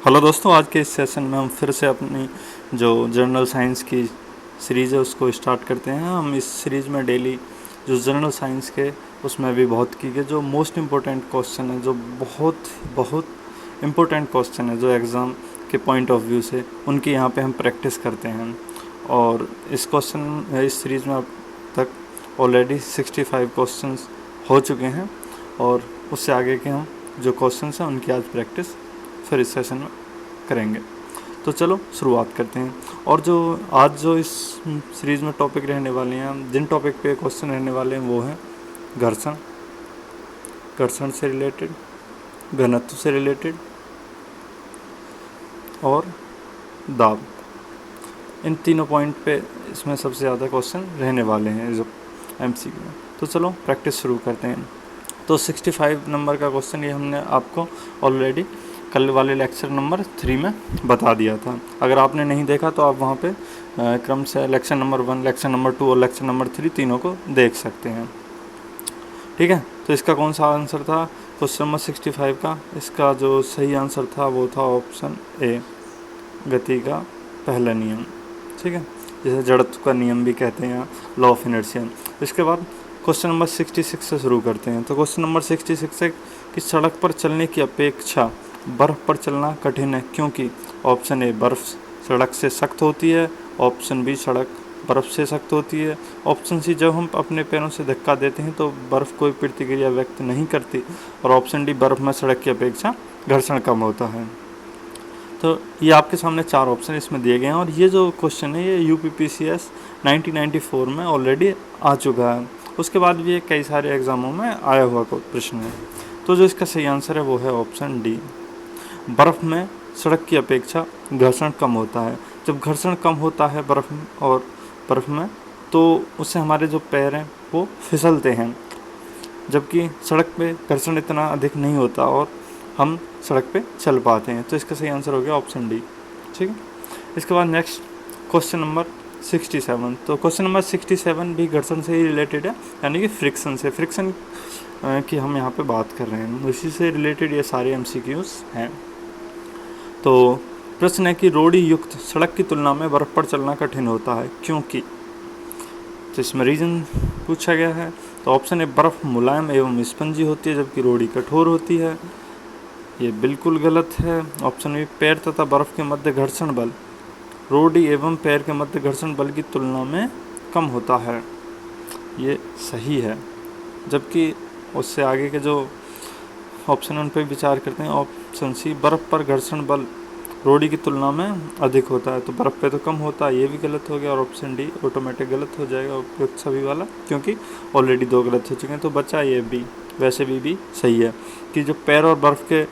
Hello दोस्तों, आज के इस सेशन में हम फिर से अपनी जो जनरल साइंस की सीरीज़ है उसको स्टार्ट करते हैं। हम इस सीरीज़ में डेली जो जनरल साइंस के उसमें भी बहुत की गई जो मोस्ट इम्पोर्टेंट क्वेश्चन है, जो बहुत बहुत इम्पोर्टेंट क्वेश्चन है, जो एग्ज़ाम के पॉइंट ऑफ व्यू से उनकी यहाँ पे हम प्रैक्टिस करते हैं। और इस सीरीज़ में अब तक ऑलरेडी 65 क्वेश्चंस हो चुके हैं और उससे आगे के हम जो क्वेश्चंस हैं उनकी आज प्रैक्टिस फिर इस सेशन में करेंगे। तो चलो शुरुआत करते हैं। और जो इस सीरीज़ में टॉपिक रहने वाले हैं, जिन टॉपिक पे क्वेश्चन रहने वाले हैं वो हैं घर्षण, घर्षण से रिलेटेड, घनत्व से रिलेटेड और दाब। इन तीनों पॉइंट पे इसमें सबसे ज़्यादा क्वेश्चन रहने वाले हैं जो एमसीक्यू में। तो चलो प्रैक्टिस शुरू करते हैं। तो 65 नंबर का क्वेश्चन ये हमने आपको ऑलरेडी कल वाले लेक्चर नंबर 3 में बता दिया था। अगर आपने नहीं देखा तो आप वहाँ पे क्रम से लेक्चर नंबर 1, लेक्चर नंबर 2 और लेक्चर नंबर 3 तीनों को देख सकते हैं। ठीक है, तो इसका कौन सा आंसर था क्वेश्चन नंबर 65 का? इसका जो सही आंसर था वो था ऑप्शन ए, गति का पहला नियम। ठीक है, जिसे जड़त्व का नियम भी कहते हैं, लॉ ऑफ इनर्शिया। इसके बाद क्वेश्चन नंबर 66 से शुरू करते हैं। तो क्वेश्चन नंबर 66 है कि सड़क पर चलने की अपेक्षा बर्फ़ पर चलना कठिन है क्योंकि ऑप्शन ए बर्फ़ सड़क से सख्त होती है, ऑप्शन बी सड़क बर्फ़ से सख्त होती है, ऑप्शन सी जब हम अपने पैरों से धक्का देते हैं तो बर्फ़ कोई प्रतिक्रिया व्यक्त नहीं करती, और ऑप्शन डी बर्फ़ में सड़क की अपेक्षा घर्षण कम होता है। तो ये आपके सामने 4 ऑप्शन इसमें दिए गए हैं और ये जो क्वेश्चन है ये UPPCS 1994 में ऑलरेडी आ चुका है। उसके बाद भी ये कई सारे एग्ज़ामों में आया हुआ प्रश्न है। तो जो इसका सही आंसर है वो है ऑप्शन डी, बर्फ़ में सड़क की अपेक्षा घर्षण कम होता है। जब घर्षण कम होता है बर्फ़ में तो उससे हमारे जो पैर हैं वो फिसलते हैं, जबकि सड़क पे घर्षण इतना अधिक नहीं होता और हम सड़क पे चल पाते हैं। तो इसका सही आंसर हो गया ऑप्शन डी। ठीक है, इसके बाद नेक्स्ट क्वेश्चन नंबर 67। तो क्वेश्चन नंबर 67 भी घर्षण से ही रिलेटेड है, यानी कि फ्रिक्शन से। फ्रिक्शन की हम यहाँ पे बात कर रहे हैं, उसी से रिलेटेड ये सारे MCQs हैं। तो प्रश्न है कि रोड़ी युक्त सड़क की तुलना में बर्फ़ पर चलना कठिन होता है क्योंकि, तो इसमें रीज़न पूछा गया है। तो ऑप्शन ए बर्फ़ मुलायम एवं स्पंजी होती है जबकि रोड़ी कठोर होती है, ये बिल्कुल गलत है। ऑप्शन बी पैर तथा बर्फ़ के मध्य घर्षण बल रोड़ी एवं पैर के मध्य घर्षण बल की तुलना में कम होता है, ये सही है। जबकि उससे आगे के जो ऑप्शन उन पर विचार करते हैं, ऑप्शन सी बर्फ़ पर घर्षण बल रोड़ी की तुलना में अधिक होता है, तो बर्फ़ पे तो कम होता है, ये भी गलत हो गया। और ऑप्शन डी ऑटोमेटिक गलत हो जाएगा उपयुक्त सभी वाला, क्योंकि ऑलरेडी 2 गलत हो चुके हैं। तो बचा ये बी, वैसे भी सही है कि जो पैर और बर्फ़ के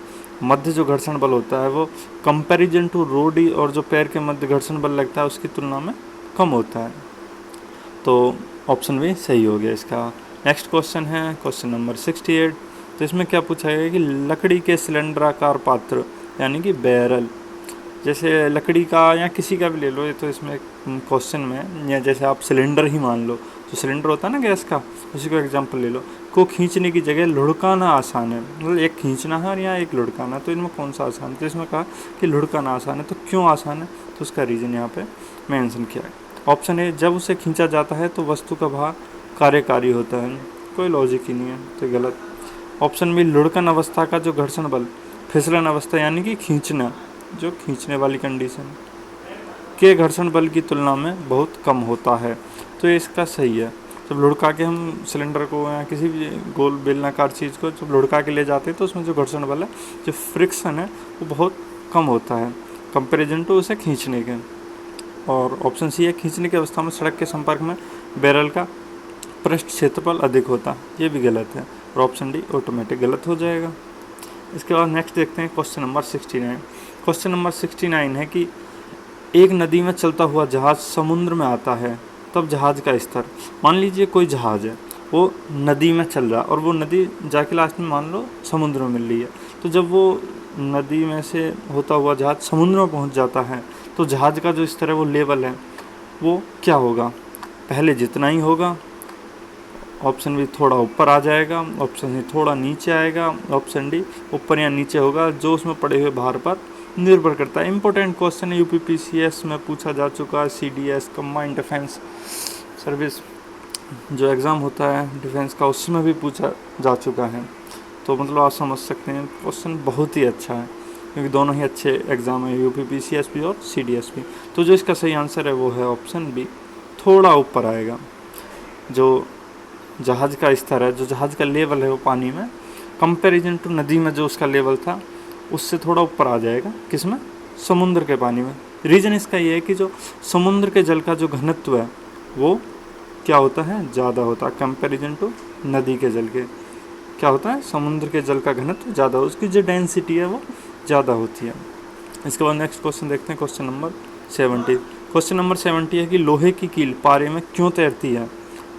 मध्य जो घर्षण बल होता है वो कंपैरिजन टू रोडी और जो पैर के मध्य घर्षण बल लगता है उसकी तुलना में कम होता है। तो ऑप्शन भी सही हो गया इसका। नेक्स्ट क्वेश्चन है क्वेश्चन नंबर 68। तो इसमें क्या पूछा गया कि लकड़ी के सिलेंडराकार पात्र यानी कि बैरल, जैसे लकड़ी का या किसी का भी ले लो, ये तो इसमें क्वेश्चन में, या जैसे आप सिलेंडर ही मान लो, जो सिलेंडर होता है ना गैस का, उसी को एग्जांपल ले लो, को खींचने की जगह लुढ़काना आसान है। मतलब एक खींचना है और यहाँ एक लुढ़काना, तो इनमें कौन सा आसान है? तो इसमें कहा कि लुढ़काना आसान है। तो क्यों आसान है? तो उसका रीज़न यहाँ पे मेंशन किया है। ऑप्शन ए, जब उसे खींचा जाता है तो वस्तु का भार कार्यकारी होता है, कोई लॉजिक ही नहीं है, तो गलत। ऑप्शन बी, लुढ़कन अवस्था का जो घर्षण बल फिसलन अवस्था यानी कि खींचना, जो खींचने वाली कंडीशन के घर्षण बल की तुलना में बहुत कम होता है, तो ये इसका सही है। जब लुढ़का के हम सिलेंडर को या किसी भी गोल बेलनाकार चीज़ को जब लुढ़का के ले जाते हैं तो उसमें जो घर्षण बल है, जो फ्रिक्शन है, वो बहुत कम होता है कंपेरिजन टू उसे खींचने के। और ऑप्शन सी है, खींचने की अवस्था में सड़क के संपर्क में बैरल का पृष्ठ क्षेत्रफल अधिक होता, ये भी गलत है। और ऑप्शन डी ऑटोमेटिक गलत हो जाएगा। इसके बाद नेक्स्ट देखते हैं क्वेश्चन नंबर 69। क्वेश्चन नंबर 69 है कि एक नदी में चलता हुआ जहाज़ समुद्र में आता है, तब जहाज़ का स्तर, मान लीजिए कोई जहाज़ है वो नदी में चल रहा है और वो नदी जाके लास्ट में मान लो समुद्र में मिल रही है, तो जब वो नदी में से होता हुआ जहाज़ समुद्र में पहुंच जाता है तो जहाज़ का जो स्तर है, वो लेवल है, वो क्या होगा? पहले जितना ही होगा, ऑप्शन बी थोड़ा ऊपर आ जाएगा, ऑप्शन सी थोड़ा नीचे आएगा, ऑप्शन डी ऊपर या नीचे होगा, जो उसमें पड़े हुए भार पर निर्भर करता है। इंपॉर्टेंट क्वेश्चन है, यूपीपीसीएस में पूछा जा चुका है, सीडीएस कंबाइंड डिफेंस सर्विस जो एग्ज़ाम होता है डिफेंस का, उसमें भी पूछा जा चुका है। तो मतलब आप समझ सकते हैं क्वेश्चन बहुत ही अच्छा है, क्योंकि दोनों ही अच्छे एग्ज़ाम है, यूपीपीसीएस भी और सीडीएस भी। तो जो इसका सही आंसर है वो है ऑप्शन बी, थोड़ा ऊपर आएगा। जो जहाज़ का स्तर है, जो जहाज़ का लेवल है वो पानी में कंपैरिजन टू नदी में जो उसका लेवल था उससे थोड़ा ऊपर आ जाएगा, किसमें, समुद्र के पानी में। रीज़न इसका ये है कि जो समुद्र के जल का जो घनत्व है वो क्या होता है, ज़्यादा होता है कंपैरिजन टू नदी के जल के। क्या होता है, समुद्र के जल का घनत्व ज़्यादा, उसकी जो डेंसिटी है वो ज़्यादा होती है। इसके बाद नेक्स्ट क्वेश्चन देखते हैं, क्वेश्चन नंबर 70। क्वेश्चन नंबर 70 है कि लोहे की कील पारे में क्यों तैरती है।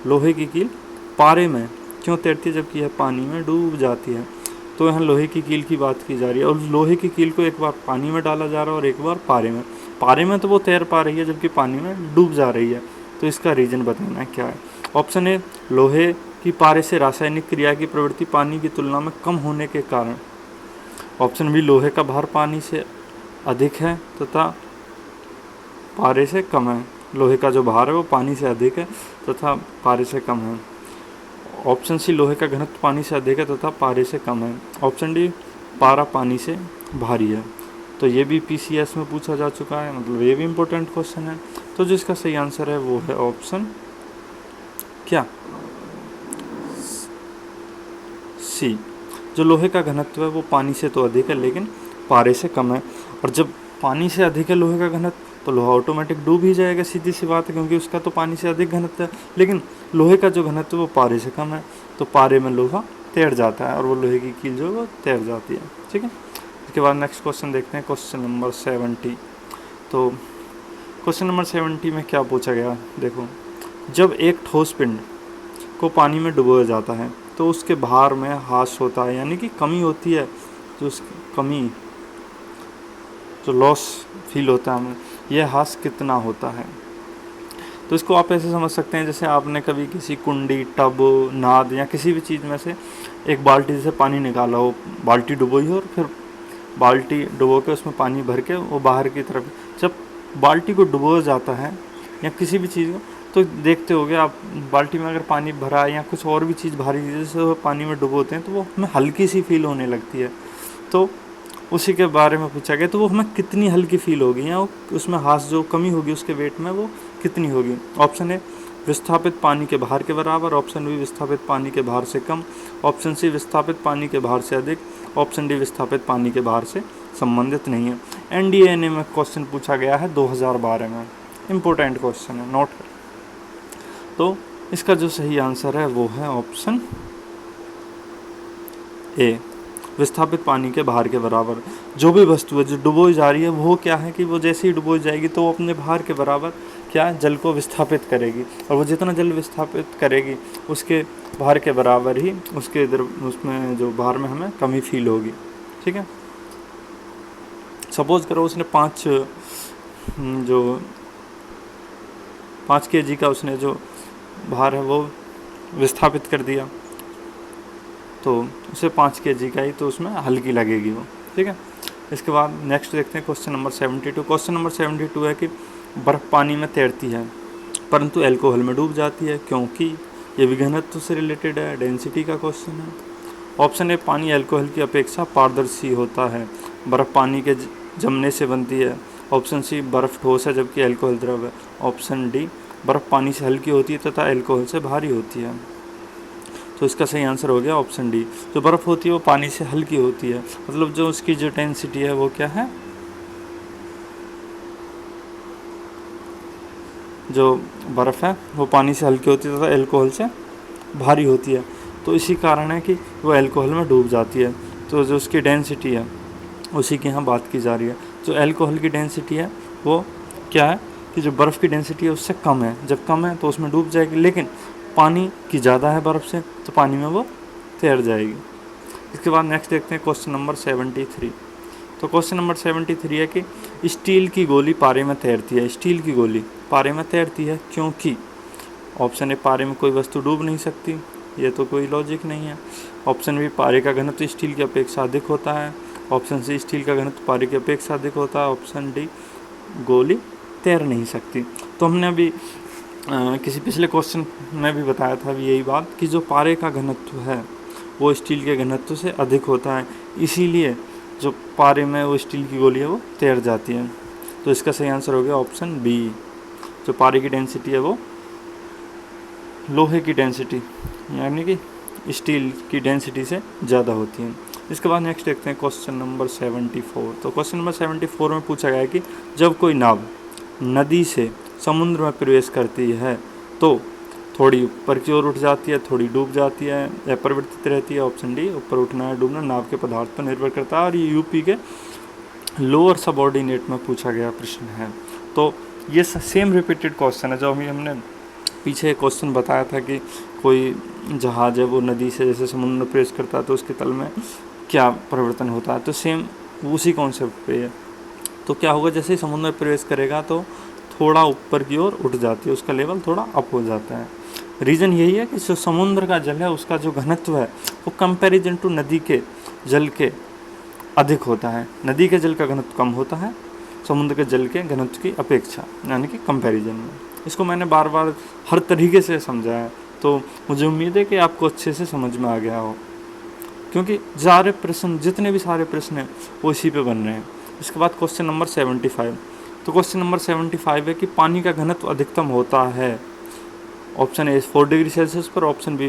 लोहे की कील पारे में क्यों तैरती है जबकि यह पानी में डूब जाती है। तो यहाँ लोहे की कील की बात की जा रही है, और लोहे की कील को एक बार पानी में डाला जा रहा है और एक बार पारे में। पारे में तो वो तैर पा रही है जबकि पानी में डूब जा रही है। तो इसका रीज़न बताना है क्या है। ऑप्शन ए, लोहे की पारे से रासायनिक क्रिया की प्रवृत्ति पानी की तुलना में कम होने के कारण। ऑप्शन बी, लोहे का भार पानी से अधिक है तथा पारे से कम है। लोहे का जो भार है वो पानी से अधिक है तथा पारे से कम है। ऑप्शन सी, लोहे का घनत्व पानी से अधिक है तथा पारे से कम है। ऑप्शन डी, पारा पानी से भारी है। तो ये भी पीसीएस में पूछा जा चुका है, मतलब ये भी इम्पोर्टेंट क्वेश्चन है। तो जिसका सही आंसर है वो है ऑप्शन क्या, सी। जो लोहे का घनत्व है वो पानी से तो अधिक है लेकिन पारे से कम है। और जब पानी से अधिक है लोहे का घनत्व तो लोहा ऑटोमेटिक डूब ही जाएगा, सीधी सी बात है, क्योंकि उसका तो पानी से अधिक घनत्व है। लेकिन लोहे का जो घनत्व है वो पारे से कम है, तो पारे में लोहा तैर जाता है और वो लोहे की कील जो है वो तैर जाती है। ठीक है, इसके बाद नेक्स्ट क्वेश्चन देखते हैं, क्वेश्चन नंबर 70। तो क्वेश्चन नंबर 70 में क्या पूछा गया, देखो, जब एक ठोस पिंड को पानी में डुबोया जाता है तो उसके भार में ह्रास होता है, यानी कि कमी होती है, जो उसकी कमी, जो लॉस फील होता है हमें, यह ह्रास कितना होता है। तो इसको आप ऐसे समझ सकते हैं जैसे आपने कभी किसी कुंडी, टब, नाद या किसी भी चीज़ में से एक बाल्टी से पानी निकाला हो, बाल्टी डुबोई हो और फिर बाल्टी डुबो के उसमें पानी भर के वो बाहर की तरफ, जब बाल्टी को डुबोया जाता है या किसी भी चीज़ को, तो देखते होगे आप, बाल्टी में अगर पानी भरा है या कुछ और भी चीज़ भारी चीज़ से वो पानी में डुबोते हैं तो वो हमें हल्की सी फील होने लगती है। तो उसी के बारे में पूछा गया, तो वो हमें कितनी हल्की फील होगी या उसमें ह्रास जो कमी होगी उसके वेट में वो कितनी होगी। ऑप्शन ए, विस्थापित पानी के भार के बराबर। ऑप्शन बी, विस्थापित पानी के भार से कम। ऑप्शन सी, विस्थापित पानी के भार से अधिक। ऑप्शन डी, विस्थापित पानी के भार से संबंधित नहीं है। एनडीएनए में क्वेश्चन पूछा गया है 2012 में, इम्पोर्टेंट क्वेश्चन है, नोट कर। तो इसका जो सही आंसर है वो है ऑप्शन ए, विस्थापित पानी के भार के बराबर। जो भी वस्तु है जो डुबोई जा रही है वो क्या है कि वो जैसे ही डुबोई जाएगी तो वो अपने भार के बराबर क्या, जल को विस्थापित करेगी, और वो जितना जल विस्थापित करेगी उसके भार के बराबर ही उसके इधर उसमें जो भार में हमें कमी फील होगी। ठीक है, सपोज करो उसने 5 kg का उसने जो भार है वो विस्थापित कर दिया, तो उसे 5 kg का ही तो उसमें हल्की लगेगी वो। ठीक है, इसके बाद नेक्स्ट देखते हैं क्वेश्चन नंबर 72। क्वेश्चन नंबर 72 है कि बर्फ़ पानी में तैरती है परंतु अल्कोहल में डूब जाती है, क्योंकि ये भी घनत्व से रिलेटेड है, डेंसिटी का क्वेश्चन है। ऑप्शन ए, पानी अल्कोहल की अपेक्षा पारदर्शी होता है, बर्फ़ पानी के जमने से बनती है। ऑप्शन सी, बर्फ़ ठोस है जबकि अल्कोहल द्रव है। ऑप्शन डी, बर्फ़ पानी से हल्की होती है तथा अल्कोहल से भारी होती है। तो इसका सही आंसर हो गया ऑप्शन डी, जो बर्फ़ होती है वो पानी से हल्की होती है, मतलब जो उसकी जो डेंसिटी है वो क्या है, जो बर्फ़ है वो पानी से हल्की होती है तथा अल्कोहल से भारी होती है। तो इसी कारण है कि वो अल्कोहल में डूब जाती है। तो जो उसकी डेंसिटी है उसी की यहाँ बात की जा रही है। जो अल्कोहल की डेंसिटी है वो क्या है कि जो बर्फ़ की डेंसिटी है उससे कम है, जब कम है तो उसमें डूब जाएगी, लेकिन पानी की ज़्यादा है बर्फ़ से तो पानी में वो तैर जाएगी। इसके बाद नेक्स्ट देखते हैं क्वेश्चन नंबर 73। तो क्वेश्चन नंबर 73 है कि स्टील की गोली पारे में तैरती है। स्टील की गोली पारे में तैरती है क्योंकि। ऑप्शन ए, पारे में कोई वस्तु डूब नहीं सकती, ये तो कोई लॉजिक नहीं है। ऑप्शन बी, पारे का घनत्व स्टील की अपेक्षा अधिक होता है। ऑप्शन सी स्टील का घनत्व पारे की अपेक्षा अधिक होता है, ऑप्शन डी गोली तैर नहीं सकती। तो हमने अभी किसी पिछले क्वेश्चन में भी बताया था अभी यही बात कि जो पारे का घनत्व है वो स्टील के घनत्व से अधिक होता है, इसीलिए जो पारे में वो स्टील की गोली है वो तैर जाती है। तो इसका सही आंसर हो गया ऑप्शन बी। जो पारे की डेंसिटी है वो लोहे की डेंसिटी यानी कि स्टील की डेंसिटी से ज़्यादा होती है। इसके बाद नेक्स्ट देखते हैं क्वेश्चन नंबर 74। तो क्वेश्चन नंबर 74 में पूछा गया है कि जब कोई नाव नदी से समुद्र में प्रवेश करती है तो थोड़ी ऊपर की ओर उठ जाती है, थोड़ी डूब जाती है या परिवर्तित रहती है, ऑप्शन डी ऊपर उठना या डूबना नाव के पदार्थ पर निर्भर करता है। और ये यूपी के लोअर सबऑर्डिनेट में पूछा गया प्रश्न है। तो ये सेम रिपीटेड क्वेश्चन है जो हमने पीछे क्वेश्चन बताया था कि कोई जहाज़ है वो नदी से जैसे समुद्र में प्रवेश करता है तो उसके तल में क्या परिवर्तन होता है, तो सेम उसी कॉन्सेप्ट पे है। तो क्या होगा, जैसे ही समुद्र में प्रवेश करेगा तो थोड़ा ऊपर की ओर उठ जाती है, उसका लेवल थोड़ा अप हो जाता है। रीज़न यही है कि जो समुद्र का जल है उसका जो घनत्व है वो कंपैरिजन टू नदी के जल के अधिक होता है। नदी के जल का घनत्व कम होता है समुद्र के जल के घनत्व की अपेक्षा, यानी कि कंपैरिजन में। इसको मैंने बार बार हर तरीके से समझाया है, तो मुझे उम्मीद है कि आपको अच्छे से समझ में आ गया हो, क्योंकि सारे प्रश्न जितने भी सारे प्रश्न हैं वो इसी पे बन रहे हैं। इसके बाद क्वेश्चन नंबर 75। तो क्वेश्चन नंबर 75 है कि पानी का घनत्व अधिकतम होता है, ऑप्शन ए 4 डिग्री सेल्सियस पर, ऑप्शन बी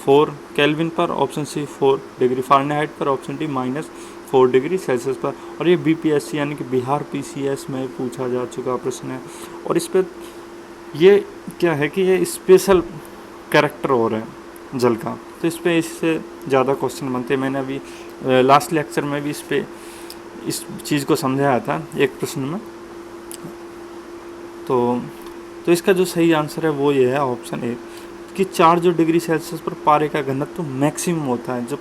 4 केल्विन पर, ऑप्शन सी 4 डिग्री फ़ारेनहाइट पर, ऑप्शन डी -4 डिग्री सेल्सियस पर। और ये बीपीएससी यानी कि बिहार पीसीएस में पूछा जा चुका प्रश्न है। और इस पर ये क्या है कि ये स्पेशल कैरेक्टर हो रहा है जल का, तो इस पर इससे ज़्यादा क्वेश्चन बनते हैं। मैंने अभी लास्ट लेक्चर में भी इस चीज़ को समझाया था एक प्रश्न में। तो इसका जो सही आंसर है वो ये है ऑप्शन ए कि 4 जो डिग्री सेल्सियस पर पारे का घनत्व मैक्सिमम होता है। जब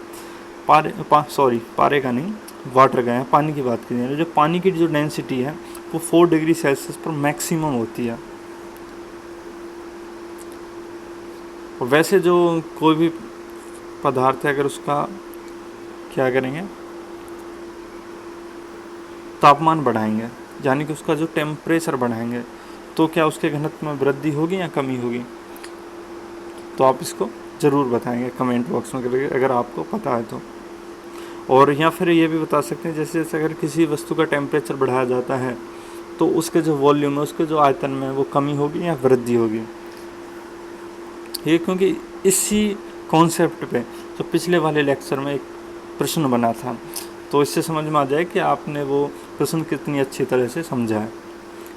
पारे का नहीं, वाटर का है, पानी की बात करें, जो पानी की जो डेंसिटी है वो 4 डिग्री सेल्सियस पर मैक्सिमम होती है। और वैसे जो कोई भी पदार्थ है अगर उसका क्या करेंगे, तापमान बढ़ाएंगे यानी कि उसका जो टेम्परेचर बढ़ाएंगे, तो क्या उसके घनत्व में वृद्धि होगी या कमी होगी? तो आप इसको ज़रूर बताएंगे कमेंट बॉक्स में अगर आपको पता है तो। और या फिर ये भी बता सकते हैं जैसे जैसे अगर किसी वस्तु का टेम्परेचर बढ़ाया जाता है तो उसके जो वॉल्यूम है, उसके जो आयतन में वो कमी होगी या वृद्धि होगी। ये क्योंकि इसी कॉन्सेप्ट पे तो पिछले वाले लेक्चर में एक प्रश्न बना था, तो इससे समझ में आ जाए कि आपने वो प्रश्न कितनी अच्छी तरह से समझा है।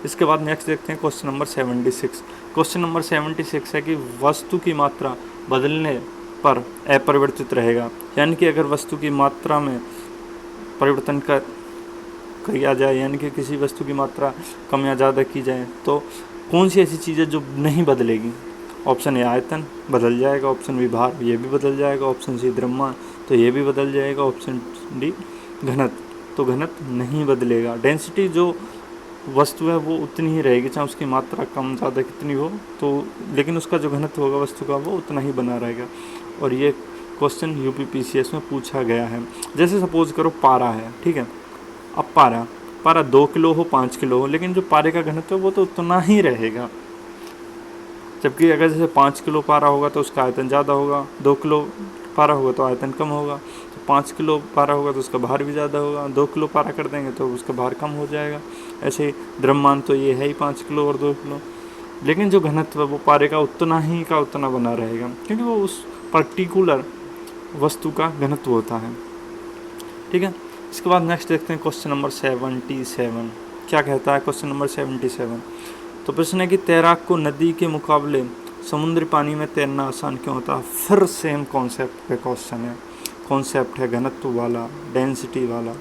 इसके बाद नेक्स्ट देखते हैं क्वेश्चन नंबर 76। क्वेश्चन नंबर 76 है कि वस्तु की मात्रा बदलने पर अपरिवर्तित रहेगा, यानी कि अगर वस्तु की मात्रा में परिवर्तन किया जाए, यानी कि किसी वस्तु की मात्रा कम या ज़्यादा की जाए, तो कौन सी ऐसी चीज़ है जो नहीं बदलेगी? ऑप्शन ए आयतन बदल जाएगा, ऑप्शन बी भार, ये भी बदल जाएगा, ऑप्शन सी द्रव्यमान, तो ये भी बदल जाएगा, ऑप्शन डी घनत्व, तो घनत्व नहीं बदलेगा। डेंसिटी जो वस्तु है वो उतनी ही रहेगी, चाहे उसकी मात्रा कम ज़्यादा कितनी हो, तो लेकिन उसका जो घनत्व होगा वस्तु का वो उतना ही बना रहेगा। और ये क्वेश्चन यूपीपीसीएस में पूछा गया है। जैसे सपोज करो पारा है, ठीक है, अब पारा 2 किलो हो 5 किलो हो, लेकिन जो पारे का घनत्व है वो तो उतना ही रहेगा। जबकि अगर जैसे 5 किलो पारा होगा तो उसका आयतन ज़्यादा होगा, 2 किलो पारा होगा तो आयतन कम होगा, तो 5 किलो पारा होगा तो उसका भार भी ज़्यादा होगा, 2 किलो पारा कर देंगे तो उसका भार कम हो जाएगा। ऐसे द्रव्यमान तो ये है ही 5 किलो और 2 किलो, लेकिन जो घनत्व है वो पारे का उतना ही का उतना बना रहेगा, क्योंकि वो उस पर्टिकुलर वस्तु का घनत्व होता है। ठीक है, इसके बाद नेक्स्ट देखते हैं क्वेश्चन नंबर 77। क्या कहता है क्वेश्चन नंबर 77? तो प्रश्न है कि तैराक को नदी के मुकाबले समुद्री पानी में तैरना आसान क्यों होता है? फिर सेम कॉन्सेप्ट पे क्वेश्चन है, कॉन्सेप्ट है घनत्व वाला, डेंसिटी वाला,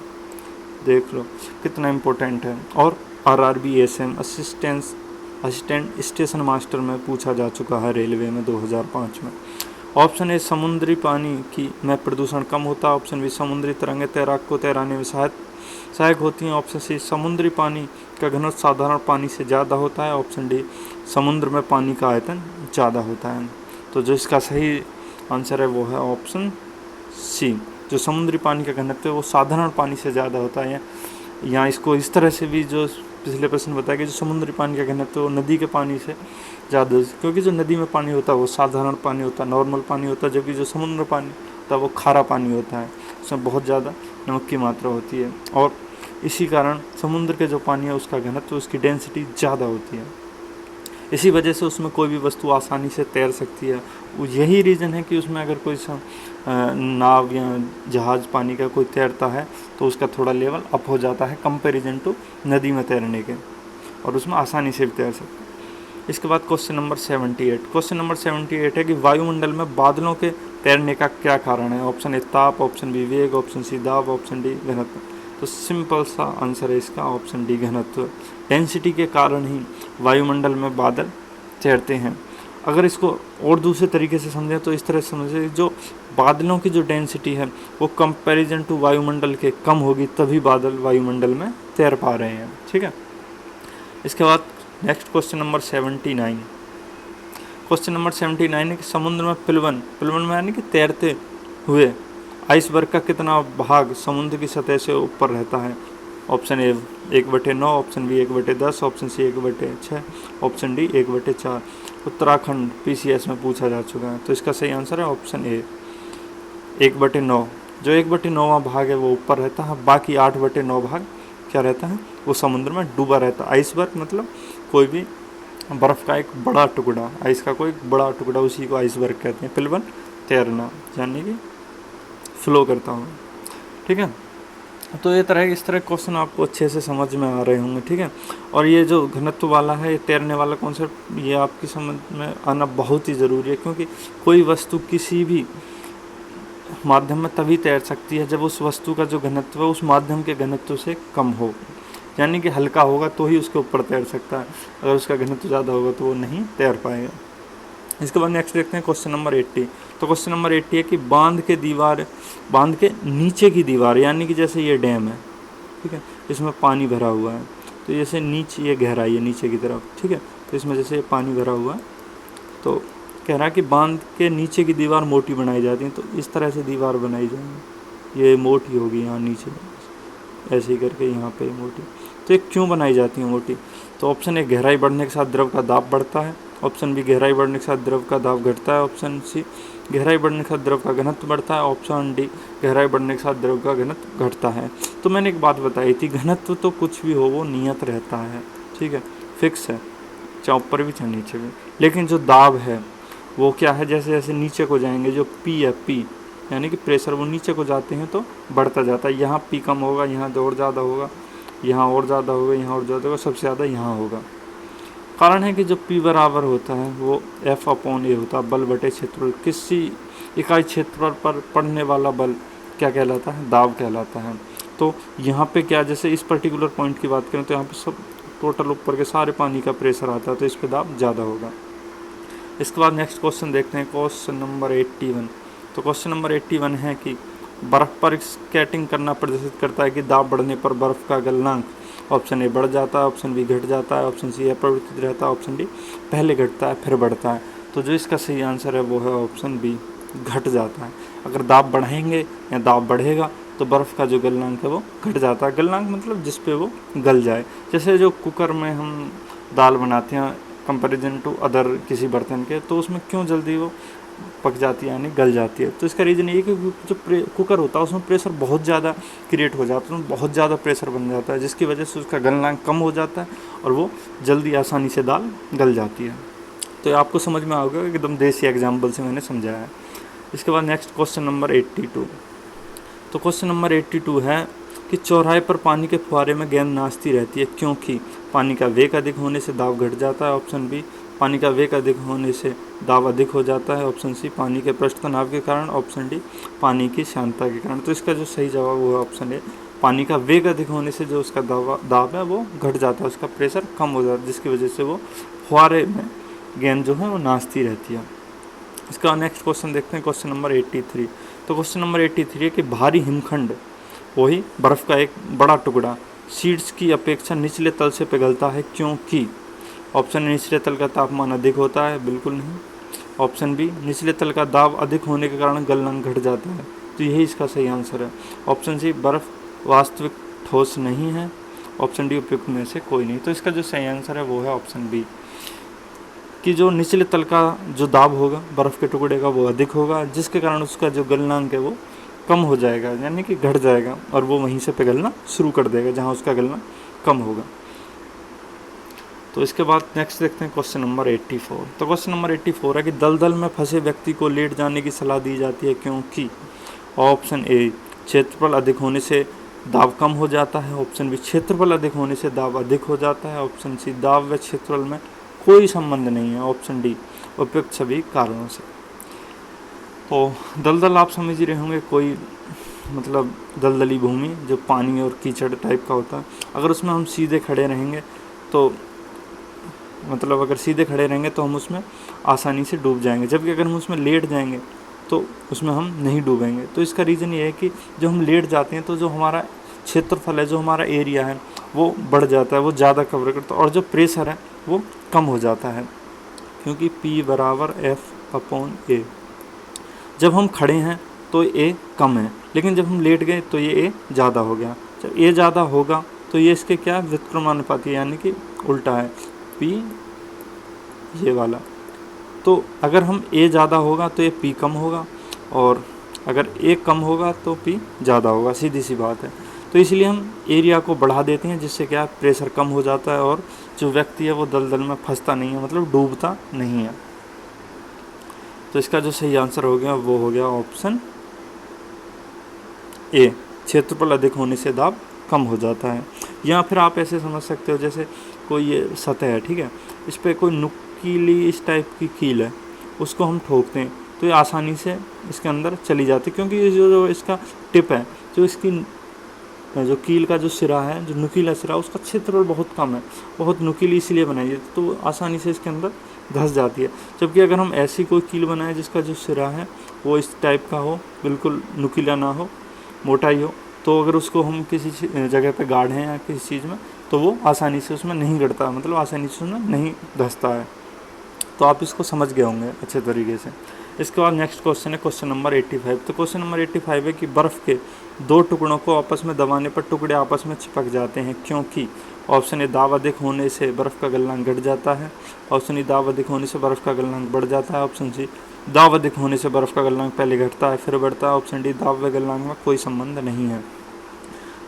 देख लो कितना इम्पोर्टेंट है। और RRB ASM assistant station master में पूछा जा चुका है रेलवे में 2005 में। ऑप्शन ए समुद्री पानी की में प्रदूषण कम होता है, ऑप्शन बी समुद्री तरंगें तैराक को तैराने में सहायक होती हैं, ऑप्शन सी समुद्री पानी का घनत्व साधारण पानी से ज़्यादा होता है, ऑप्शन डी समुद्र में पानी का आयतन ज़्यादा होता है। तो जो इसका सही आंसर है वो है ऑप्शन सी, जो समुद्री पानी का घनत्व है वो साधारण पानी से ज़्यादा होता है। या इसको इस तरह से भी जो पिछले प्रश्न बताया कि जो समुद्री पानी का घनत्व वो नदी के पानी से ज़्यादा, क्योंकि जो नदी में पानी होता है वो साधारण पानी होता है, नॉर्मल पानी होता है, जबकि जो समुद्र पानी होता है वो खारा पानी होता है, उसमें बहुत ज़्यादा नमक की मात्रा होती है। और इसी कारण समुद्र के जो पानी है उसका घनत्व, उसकी डेंसिटी ज़्यादा होती है। इसी वजह से उसमें कोई भी वस्तु आसानी से तैर सकती है। यही रीज़न है कि उसमें अगर कोई नाव या जहाज़ पानी का कोई तैरता है तो उसका थोड़ा लेवल अप हो जाता है कंपैरिजन टू नदी में तैरने के, और उसमें आसानी से भी तैर सकते हैं। इसके बाद क्वेश्चन नंबर 78। क्वेश्चन नंबर 78 है कि वायुमंडल में बादलों के तैरने का क्या कारण है? ऑप्शन ए ताप, ऑप्शन बी वेग, ऑप्शन सी दाब, ऑप्शन डी घनत्व। तो सिंपल सा आंसर है इसका ऑप्शन डी घनत्व। डेंसिटी के कारण ही वायुमंडल में बादल तैरते हैं। अगर इसको और दूसरे तरीके से समझें तो इस तरह से समझें, जो बादलों की जो डेंसिटी है वो कंपैरिजन टू वायुमंडल के कम होगी, तभी बादल वायुमंडल में तैर पा रहे हैं। ठीक है। इसके बाद next question number 79। Question number 79 है कि समुद्र में पिलवन में यानी कि तैरते हुए आइसबर्ग का कितना भाग समुद्र की सतह से ऊपर रहता है? Option A 1/9, option B 1/10, option C 1/6, option D 1/4। Uttarakhand PCS में पूछा जा चुका है, तो इसका सही आंसर है ऑप्शन ए 1/9। जो 1/9वां भाग है वो ऊपर रहता है, बाकी 8/9 भाग क्या रहता है? वो समुद्र में डूबा रहता है। आइसबर्ग मतलब कोई भी बर्फ़ का एक बड़ा टुकड़ा, आइस का कोई बड़ा टुकड़ा, उसी को आइसबर्ग कहते हैं। पिलवन तैरना यानी कि फ्लो करता हूँ। ठीक है। तो ये इस तरह क्वेश्चन आपको अच्छे से समझ में आ रहे होंगे। ठीक है। और ये जो घनत्व वाला है, ये तैरने वाला कॉन्सेप्ट, ये आपकी समझ में आना बहुत ही ज़रूरी है, क्योंकि कोई वस्तु किसी भी माध्यम में तभी तैर सकती है जब उस वस्तु का जो घनत्व है उस माध्यम के घनत्व से कम हो, यानी कि हल्का होगा तो ही उसके ऊपर तैर सकता है। अगर उसका घनत्व ज़्यादा होगा तो वो नहीं तैर पाएगा। इसके बाद नेक्स्ट देखते हैं क्वेश्चन नंबर 80। तो क्वेश्चन नंबर 80 है कि बांध के नीचे की दीवार, यानी कि जैसे ये डैम है, ठीक है, इसमें पानी भरा हुआ है, तो जैसे नीचे ये गहराई है नीचे की तरफ, ठीक है, तो इसमें जैसे पानी भरा हुआ है, तो कह रहा है कि बांध के नीचे की दीवार मोटी बनाई जाती है। तो इस तरह से दीवार बनाई जाएगी, ये मोटी होगी यहाँ नीचे, ऐसे ही करके यहाँ पे मोटी। तो ये क्यों बनाई जाती है मोटी? तो ऑप्शन ए गहराई बढ़ने के साथ द्रव का दाब बढ़ता है, ऑप्शन बी गहराई बढ़ने के साथ द्रव का दाब घटता है, ऑप्शन सी गहराई बढ़ने के साथ द्रव का घनत्व बढ़ता है, ऑप्शन डी गहराई बढ़ने के साथ द्रव का घनत्व घटता है। तो मैंने एक बात बताई थी, घनत्व तो कुछ भी हो वो नियत रहता है, ठीक है, फिक्स है, चाहे ऊपर भी चाहे नीचे भी। लेकिन जो दाब है वो क्या है, जैसे जैसे नीचे को जाएंगे, जो पी है, पी यानी कि प्रेशर, वो नीचे को जाते हैं तो बढ़ता जाता है। यहाँ पी कम होगा, यहाँ और ज़्यादा होगा, यहाँ और ज़्यादा होगा, यहाँ और ज़्यादा होगा, सबसे ज़्यादा यहाँ होगा। कारण है कि जो P बराबर होता है वो F/A होता है, बल बटे क्षेत्रफल। किसी इकाई क्षेत्रफल पर पड़ने वाला बल क्या कहलाता है? दाब कहलाता है। तो यहाँ पे क्या, जैसे इस पर्टिकुलर पॉइंट की बात करें तो यहाँ पे सब टोटल ऊपर के सारे पानी का प्रेशर आता है, तो इस पर दाब ज़्यादा होगा। इसके बाद नेक्स्ट क्वेश्चन देखते हैं, क्वेश्चन नंबर 81। तो क्वेश्चन नंबर 81 है कि बर्फ़ पर स्केटिंग करना प्रदर्शित करता है कि दाब बढ़ने पर बर्फ़ का गलनांक ऑप्शन ए बढ़ जाता है, ऑप्शन बी घट जाता है, ऑप्शन सी अपरिवर्तित रहता है, ऑप्शन डी पहले घटता है फिर बढ़ता है। तो जो इसका सही आंसर है वो है ऑप्शन बी, घट जाता है। अगर दाब बढ़ाएंगे या दाब बढ़ेगा तो बर्फ़ का जो गलनांक है वो घट जाता है। गलनांक मतलब जिस पे वो गल जाए। जैसे जो कुकर में हम दाल बनाते हैं कंपैरिजन टू अदर किसी बर्तन के, तो उसमें क्यों जल्दी वो पक जाती है यानी गल जाती है? तो इसका रीज़न ये है कि जो कुकर होता है उसमें प्रेशर बहुत ज़्यादा क्रिएट हो जाता है, उसमें बहुत ज़्यादा प्रेशर बन जाता है, जिसकी वजह से उसका गलनांक कम हो जाता है और वो जल्दी आसानी से दाल गल जाती है। तो ये आपको समझ में आएगा, एकदम देसी एग्जाम्पल से मैंने समझाया है। इसके बाद नेक्स्ट क्वेश्चन नंबर 82। तो क्वेश्चन नंबर 82 है कि चौराहे पर पानी के फुहारे में गेंद नाचती रहती है क्योंकि पानी का वेग अधिक होने से दाब घट जाता है, ऑप्शन बी पानी का वेग अधिक होने से दाब अधिक हो जाता है, ऑप्शन सी पानी के पृष्ठ तनाव के कारण, ऑप्शन डी पानी की शांतता के कारण। तो इसका जो सही जवाब वो है ऑप्शन ए, पानी का वेग अधिक होने से जो उसका दाब है वो घट जाता है, उसका प्रेशर कम हो जाता है, जिसकी वजह से वो फुहारे में गेंद जो है वो नाचती रहती है। इसका नेक्स्ट क्वेश्चन देखते हैं, क्वेश्चन नंबर 83। तो क्वेश्चन नंबर 83 है कि भारी हिमखंड, वही बर्फ़ का एक बड़ा टुकड़ा, शीट्स की अपेक्षा निचले तल से पिघलता है क्योंकि ऑप्शन ए निचले तल का तापमान अधिक होता है, बिल्कुल नहीं। ऑप्शन बी निचले तल का दाब अधिक होने के कारण गलनांक घट जाता है, तो यही इसका सही आंसर है। ऑप्शन सी बर्फ़ वास्तविक ठोस नहीं है। ऑप्शन डी उपयुक्त में से कोई नहीं। तो इसका जो सही आंसर है वो है ऑप्शन बी, कि जो निचले तल का जो दाब होगा बर्फ़ के टुकड़े का वो अधिक होगा, जिसके कारण उसका जो गलनांक है वो कम हो जाएगा, यानी कि घट जाएगा, और वो वहीं से पिघलना शुरू कर देगा जहाँ उसका गलना कम होगा। तो इसके बाद नेक्स्ट देखते हैं क्वेश्चन नंबर 84। तो क्वेश्चन नंबर 84 है कि दलदल में फंसे व्यक्ति को लेट जाने की सलाह दी जाती है क्योंकि ऑप्शन ए क्षेत्रफल अधिक होने से दाब कम हो जाता है। ऑप्शन बी क्षेत्रफल अधिक होने से दाब अधिक हो जाता है। ऑप्शन सी दाब व क्षेत्रफल में कोई संबंध नहीं है। ऑप्शन डी उपयुक्त सभी कारणों से। तो दलदल आप समझ ही रहे होंगे, कोई मतलब दलदली भूमि जो पानी और कीचड़ टाइप का होता है। अगर उसमें हम सीधे खड़े रहेंगे तो मतलब अगर सीधे खड़े रहेंगे तो हम उसमें आसानी से डूब जाएंगे, जबकि अगर हम उसमें लेट जाएंगे तो उसमें हम नहीं डूबेंगे। तो इसका रीज़न ये है कि जो हम लेट जाते हैं तो जो हमारा क्षेत्रफल है, जो हमारा एरिया है वो बढ़ जाता है, वो ज़्यादा कवर करता है, और जो प्रेशर है वो कम हो जाता है, क्योंकि P बराबर F/A। जब हम खड़े हैं तो A कम है, लेकिन जब हम लेट गए तो ये A ज़्यादा हो गया। जब A ज़्यादा होगा तो ये इसके क्या व्युत्क्रमानुपाती है, यानी कि उल्टा है, P ये वाला। तो अगर हम A ज़्यादा होगा तो ये P कम होगा, और अगर A कम होगा तो P ज़्यादा होगा, सीधी सी बात है। तो इसलिए हम एरिया को बढ़ा देते हैं, जिससे क्या प्रेशर कम हो जाता है और जो व्यक्ति है वो दलदल में फंसता नहीं है, मतलब डूबता नहीं है। तो इसका जो सही आंसर हो गया वो हो गया ऑप्शन ए, क्षेत्रफल अधिक होने से दाब कम हो जाता है। या फिर आप ऐसे समझ सकते हो, जैसे कोई ये सतह है, ठीक है, इस पर कोई नुकीली इस टाइप की कील है, उसको हम ठोकते हैं तो ये आसानी से इसके अंदर चली जाती है, क्योंकि ये जो इसका टिप है, जो इसकी जो कील का जो सिरा है, जो नुकीला सिरा, उसका क्षेत्रफल बहुत कम है, बहुत नुकीली इसलिए बनाई है तो आसानी से इसके अंदर धंस जाती है। जबकि अगर हम ऐसी कोई कील बनाएं जिसका जो सिरा है वो इस टाइप का हो, बिल्कुल नुकीला ना हो, मोटाई हो, तो अगर उसको हम किसी जगह पे गाढ़ें या किसी चीज़ में तो वो आसानी से उसमें नहीं गड़ता, मतलब आसानी से उसमें नहीं धंसता है। तो आप इसको समझ गए होंगे अच्छे तरीके से। इसके बाद नेक्स्ट क्वेश्चन है क्वेश्चन नंबर 85। तो क्वेश्चन नंबर 85 है कि बर्फ़ के दो टुकड़ों को आपस में दबाने पर टुकड़े आपस में चिपक जाते हैं क्योंकि ऑप्शन ए दाब अधिक होने से बर्फ़ का गलनांक घट जाता है। ऑप्शन ई दाब अधिक होने से बर्फ़ का गलनांक बढ़ जाता है। ऑप्शन सी दाब अधिक होने से बर्फ़ का गलनांक पहले घटता है फिर बढ़ता है। ऑप्शन डी दाब व गलनांक में कोई संबंध नहीं है।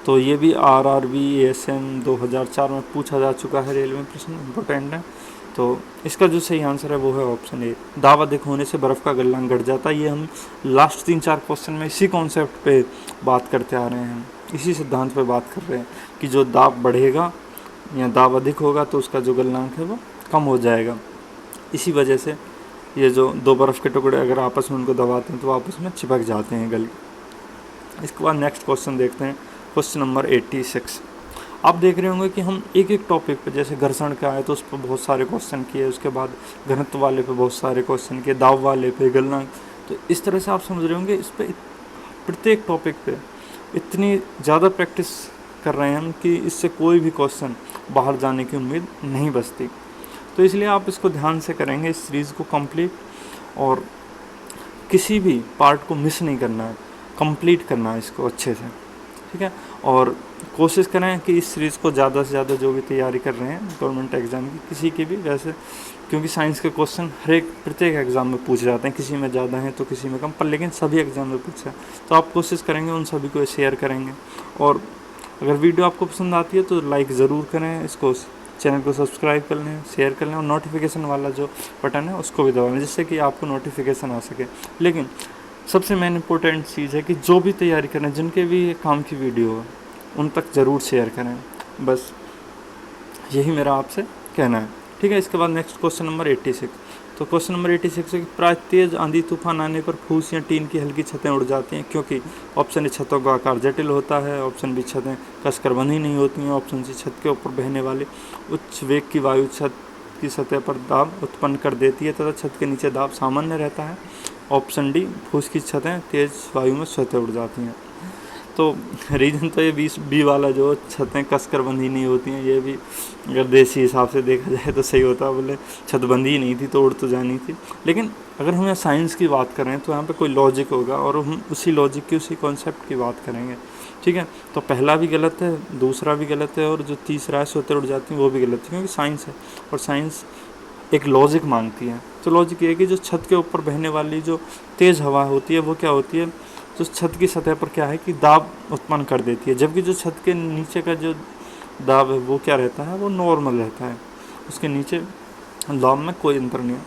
तो ये भी RRB ASM 2004 में पूछा जा चुका है, रेलवे प्रश्न, इंपॉर्टेंट है। तो इसका जो सही आंसर है वो है ऑप्शन ए, दाब अधिक होने से बर्फ़ का गलनांक घट जाता है। ये हम लास्ट 3-4 क्वेश्चन में इसी कॉन्सेप्ट पे बात करते आ रहे हैं, इसी सिद्धांत पे बात कर रहे हैं कि जो दाब बढ़ेगा या दाब अधिक होगा तो उसका जो गलनांक है वो कम हो जाएगा। इसी वजह से ये जो दो बर्फ़ के टुकड़े अगर आपस में उनको दबाते हैं तो आपस में चिपक जाते हैं गल। इसके बाद नेक्स्ट क्वेश्चन देखते हैं, क्वेश्चन नंबर 86। आप देख रहे होंगे कि हम एक एक टॉपिक पे, जैसे घर्षण का है तो उस पर बहुत सारे क्वेश्चन किए, उसके बाद घनत्व वाले पे बहुत सारे क्वेश्चन किए, दाब वाले पे, गलनांक। तो इस तरह से आप समझ रहे होंगे इस पर प्रत्येक टॉपिक पे इतनी ज़्यादा प्रैक्टिस कर रहे हैं हम कि इससे कोई भी क्वेश्चन बाहर जाने की उम्मीद नहीं बचती। तो इसलिए आप इसको ध्यान से करेंगे, इस सीरीज़ को कंप्लीट, और किसी भी पार्ट को मिस नहीं करना है, कंप्लीट करना है इसको अच्छे से, ठीक है। और कोशिश करें कि इस सीरीज़ को ज़्यादा से ज़्यादा जो भी तैयारी कर रहे हैं गवर्नमेंट एग्ज़ाम की, किसी की भी, वैसे क्योंकि साइंस के क्वेश्चन प्रत्येक एग्ज़ाम में पूछे जाते हैं, किसी में ज़्यादा हैं तो किसी में कम, पर लेकिन सभी एग्ज़ाम में पूछा है। तो आप कोशिश करेंगे उन सभी को शेयर करेंगे, और अगर वीडियो आपको पसंद आती है तो लाइक ज़रूर करें, इसको चैनल को सब्सक्राइब कर लें, शेयर कर लें, और नोटिफिकेशन वाला जो बटन है उसको भी दबा लें, जिससे कि आपको नोटिफिकेशन आ सके। लेकिन सबसे मेन इंपॉर्टेंट चीज़ है कि जो भी तैयारी करें, जिनके भी काम की वीडियो हो, उन तक ज़रूर शेयर करें, बस यही मेरा आपसे कहना है, ठीक है। इसके बाद नेक्स्ट क्वेश्चन नंबर 86। तो क्वेश्चन नंबर 86 है कि प्राय तेज आंधी तूफान आने पर फूस या टीन की हल्की छतें उड़ जाती हैं क्योंकि ऑप्शन ए छतों का आकार जटिल होता है। ऑप्शन बी छतें कसकर बंधी नहीं होती हैं। ऑप्शन सी छत के ऊपर बहने वाली उच्च वेग की वायु छत की सतह पर दाब उत्पन्न कर देती है तथा छत के नीचे दाब सामान्य रहता है। ऑप्शन डी फूस की छतें तेज वायु में स्वतः उड़ जाती हैं। तो रीज़न तो ये बी वाला जो छतें कसकर बंधी नहीं होती हैं, ये भी अगर देसी हिसाब से देखा जाए तो सही होता, बोले छत बंधी ही नहीं थी तो उड़ तो जानी थी। लेकिन अगर हम यहाँ साइंस की बात करें तो यहाँ पे कोई लॉजिक होगा और हम उसी लॉजिक की, उसी कॉन्सेप्ट की बात करेंगे, ठीक है। तो पहला भी गलत है, दूसरा भी गलत है, और जो तीसरा है सोते उड़ जाती हैं वो भी गलत है, क्योंकि साइंस है और साइंस एक लॉजिक मांगती है। तो लॉजिक ये है कि जो छत के ऊपर बहने वाली जो तेज़ हवा होती है वो क्या होती है, जो छत की सतह पर क्या है कि दाब उत्पन्न कर देती है, जबकि जो छत के नीचे का जो दाब है वो क्या रहता है, वो नॉर्मल रहता है, उसके नीचे दाब में कोई अंतर नहीं है।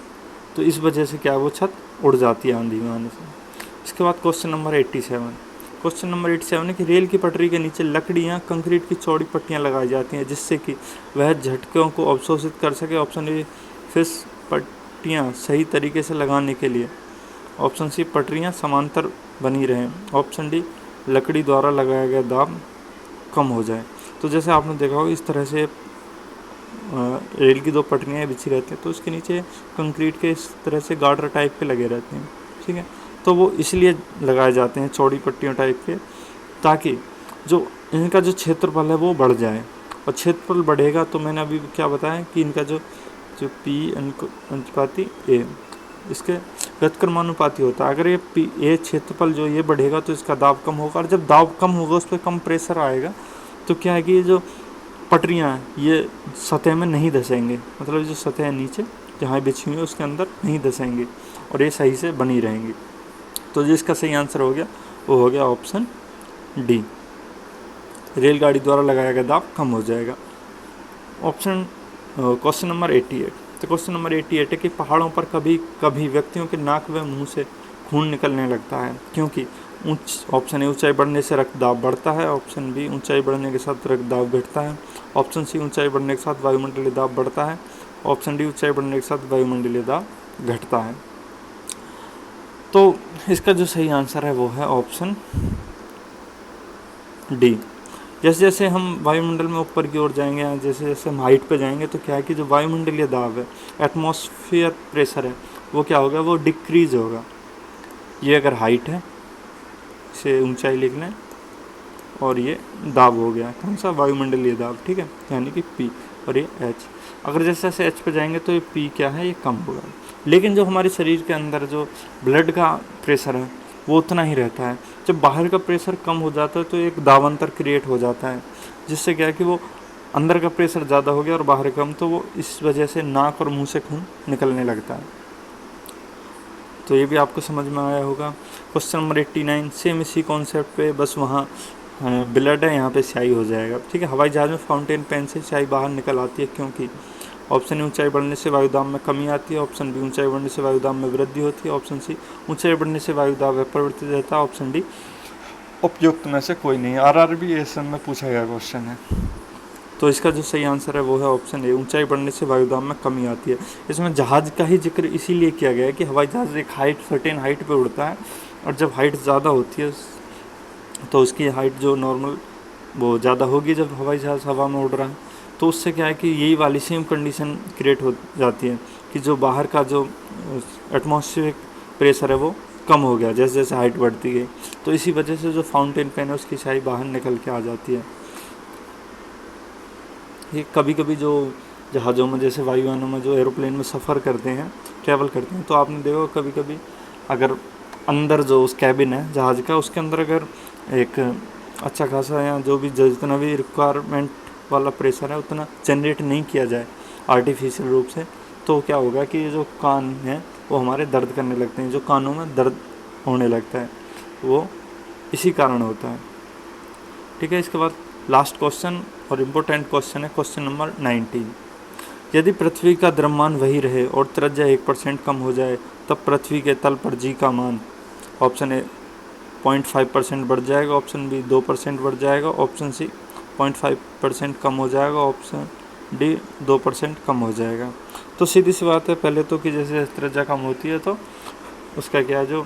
तो इस वजह से क्या है, वो छत उड़ जाती है आंधी में आने से। इसके बाद क्वेश्चन नंबर 87। क्वेश्चन नंबर 87 है कि रेल की पटरी के नीचे लकड़ियाँ कंक्रीट की चौड़ी पट्टियाँ लगाई जाती हैं जिससे कि वह झटकों को अवशोषित कर सके। ऑप्शन ए फिश पट्टियाँ सही तरीके से लगाने के लिए, ऑप्शन सी पटरियाँ समांतर बनी रहें, ऑप्शन डी लकड़ी द्वारा लगाया गया दाब कम हो जाए। तो जैसे आपने देखा होगा इस तरह से रेल की दो पटरियाँ बिछी रहती हैं तो उसके नीचे कंक्रीट के इस तरह से गार्डर टाइप के लगे रहते हैं, ठीक है। तो वो इसलिए लगाए जाते हैं चौड़ी पट्टियों टाइप के, ताकि जो इनका जो क्षेत्रफल है वो बढ़ जाए, और क्षेत्रफल बढ़ेगा तो मैंने अभी क्या बताया कि इनका जो पी अनुपाती ए इसके व्युत्क्रमानुपाती होता है। अगर ये पी ए क्षेत्रफल जो ये बढ़ेगा तो इसका दाब कम होगा, और जब दाब कम होगा उस पर कम प्रेशर आएगा तो क्या है कि ये जो पटरियाँ हैं ये सतह में नहीं धसेंगे, मतलब जो सतह है नीचे जहाँ बिछी हुई है उसके अंदर नहीं धसेंगे और ये सही से बनी रहेंगी। तो जो इसका सही आंसर हो गया वो हो गया ऑप्शन डी, रेलगाड़ी द्वारा लगाया गया दाब कम हो जाएगा। Question number 88। तो क्वेश्चन नंबर 88 है कि पहाड़ों पर कभी कभी व्यक्तियों के नाक व मुंह से खून निकलने लगता है क्योंकि ऑप्शन ए ऊंचाई बढ़ने से रक्तदाब बढ़ता है, ऑप्शन बी ऊंचाई बढ़ने के साथ रक्तदाब घटता है, ऑप्शन सी ऊंचाई बढ़ने के साथ वायुमंडलीय दाब बढ़ता है, ऑप्शन डी ऊंचाई बढ़ने के साथ वायुमंडलीय दाब घटता है। तो इसका जो सही आंसर है वो है ऑप्शन डी। जैसे जैसे हम वायुमंडल में ऊपर की ओर जाएंगे, जैसे जैसे हम हाइट पे जाएंगे तो क्या है कि जो वायुमंडलीय दाब है, एटमॉस्फेयर प्रेशर है, वो क्या होगा, वो डिक्रीज होगा। ये अगर हाइट है, इसे ऊंचाई लिख लें, और ये दाब हो गया कौन सा, वायुमंडलीय दाब, ठीक है, यानी कि पी, और ये एच। अगर जैसे जैसे एच पे जाएंगे तो ये पी क्या है, ये कम होगा। लेकिन जो हमारे शरीर के अंदर जो ब्लड का प्रेशर है वो उतना ही रहता है। जब बाहर का प्रेशर कम हो जाता है तो एक दाबांतर क्रिएट हो जाता है, जिससे क्या है कि वो अंदर का प्रेशर ज़्यादा हो गया और बाहर कम, तो वो इस वजह से नाक और मुंह से खून निकलने लगता है। तो ये भी आपको समझ में आया होगा। क्वेश्चन नंबर 89 सेम इसी कॉन्सेप्ट पे, बस वहाँ ब्लड है, यहाँ पे स्याही हो जाएगा, ठीक है। हवाई जहाज़ में फाउंटेन पेन से स्याही बाहर निकल आती है क्योंकि ऑप्शन ए ऊंचाई बढ़ने से वायुदाब में कमी आती है, ऑप्शन बी ऊंचाई बढ़ने से वायुदाब में वृद्धि होती है, ऑप्शन सी ऊंचाई बढ़ने से वायुदाब अपरिवर्तित रहता है, ऑप्शन डी उपयुक्त में से कोई नहीं। आरआरबी एसएम में पूछा गया क्वेश्चन है। तो इसका जो सही आंसर है वो है ऑप्शन ए, ऊंचाई बढ़ने से वायुदाब में कमी आती है। इसमें जहाज़ का ही जिक्र इसीलिए किया गया है कि हवाई जहाज़ एक हाइट, सर्टेन हाइट पे उड़ता है, और जब हाइट ज़्यादा होती है तो उसकी हाइट जो नॉर्मल वो ज़्यादा होगी जब हवाई जहाज़ हवा में उड़ रहा है, तो उससे क्या है कि यही वाली सेम कंडीशन क्रिएट हो जाती है कि जो बाहर का जो एटमॉस्फेरिक प्रेशर है वो कम हो गया जैसे जैसे हाइट बढ़ती गई। तो इसी वजह से जो फाउंटेन पेन है उसकी स्याही बाहर निकल के आ जाती है। ये कभी कभी जो जहाज़ों में, जैसे वायुयानों में, जो एरोप्लेन में सफ़र करते हैं, ट्रैवल करते हैं, तो आपने देखा कभी कभी अगर अंदर जो उस कैबिन है जहाज़ का, उसके अंदर अगर एक अच्छा खासा या जो भी जितना भी रिक्वायरमेंट वाला प्रेशर है उतना जनरेट नहीं किया जाए आर्टिफिशियल रूप से, तो क्या होगा कि ये जो कान हैं वो हमारे दर्द करने लगते हैं, जो कानों में दर्द होने लगता है वो इसी कारण होता है, ठीक है। इसके बाद लास्ट क्वेश्चन और इम्पोर्टेंट क्वेश्चन है क्वेश्चन नंबर 19। यदि पृथ्वी का द्रव्यमान वही रहे और त्रिज्या 1% कम हो जाए तब पृथ्वी के तल पर जी का मान, ऑप्शन ए 0.5% बढ़ जाएगा, ऑप्शन बी 2% बढ़ जाएगा, ऑप्शन सी 0.5% कम हो जाएगा, ऑप्शन डी 2% कम हो जाएगा। तो सीधी सी बात है पहले तो कि जैसे त्रिज्या कम होती है तो उसका क्या है, जो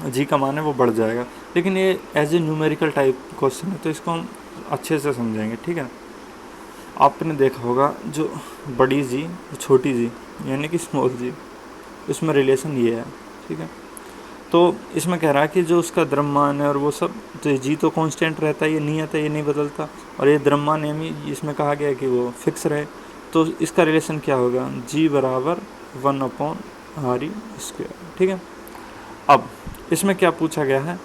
जी का मान है वो बढ़ जाएगा। लेकिन ये as a numerical type question है तो इसको हम अच्छे से समझेंगे, ठीक है। आपने देखा होगा जो बड़ी जी, छोटी जी, यानी कि स्मॉल जी, उसमें रिलेशन ये है, ठीक है। तो इसमें कह रहा है कि जो उसका द्रव्यमान है और वो सब, तो ये जी तो कांस्टेंट रहता है, ये नहीं आता, ये नहीं बदलता, और ये द्रव्यमान इसमें कहा गया है कि वो फिक्स रहे। तो इसका रिलेशन क्या होगा, जी बराबर 1/r² ठीक है। अब इसमें क्या पूछा गया है,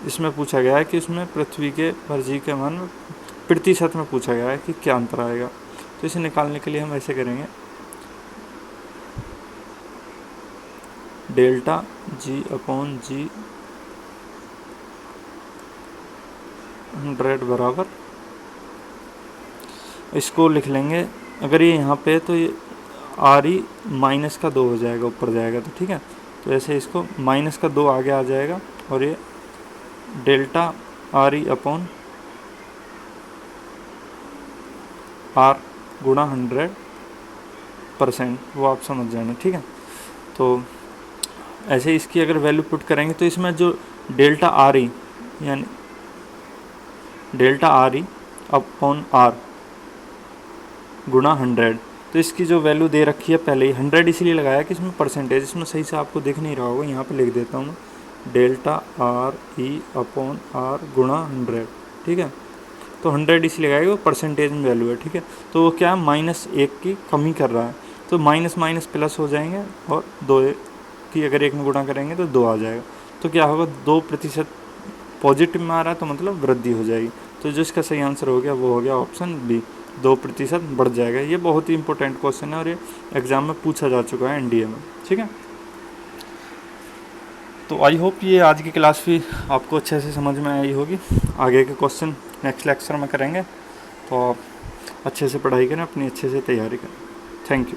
इसमें पूछा गया है कि इसमें पृथ्वी के पर जी के मान प्रतिशत में पूछा गया है कि क्या अंतर आएगा। तो इसे निकालने के लिए हम ऐसे करेंगे, डेल्टा g/g 100 बराबर, इसको लिख लेंगे, अगर ये यहाँ पे तो ये RE माइनस का 2 हो जाएगा, ऊपर जाएगा तो ठीक है। तो ऐसे इसको माइनस का 2 आगे आ जाएगा, और ये डेल्टा RE/r गुणा 100%, वो आप समझ जाना ठीक है। तो ऐसे इसकी अगर वैल्यू पुट करेंगे तो इसमें जो डेल्टा RE यानी डेल्टा RE/r गुणा 100, तो इसकी जो वैल्यू दे रखी है पहले ही 100 इसलिए लगाया कि इसमें परसेंटेज, इसमें सही से आपको दिख नहीं रहा होगा, यहाँ पे लिख देता हूँ मैं, डेल्टा RE/r गुणा 100 ठीक है। तो 100 इसलिए लगाएगा, वो परसेंटेज में वैल्यू है ठीक है। तो वो क्या -1 की कमी कर रहा है, तो माइनस माइनस प्लस हो जाएंगे, और 2 की अगर 1 में गुणा करेंगे तो 2 आ जाएगा। तो क्या होगा, 2% पॉजिटिव में आ रहा है, तो मतलब वृद्धि हो जाएगी। तो जो इसका सही आंसर हो गया वो हो गया ऑप्शन बी, 2% बढ़ जाएगा। ये बहुत ही इंपॉर्टेंट क्वेश्चन है, और ये एग्जाम में पूछा जा चुका है NDA में ठीक है। तो आई होप ये आज की क्लास भी आपको अच्छे से समझ में आई होगी। आगे के क्वेश्चन नेक्स्ट लेक्चर में करेंगे, तो आप अच्छे से पढ़ाई करें, अपनी अच्छे से तैयारी करें। Thank you.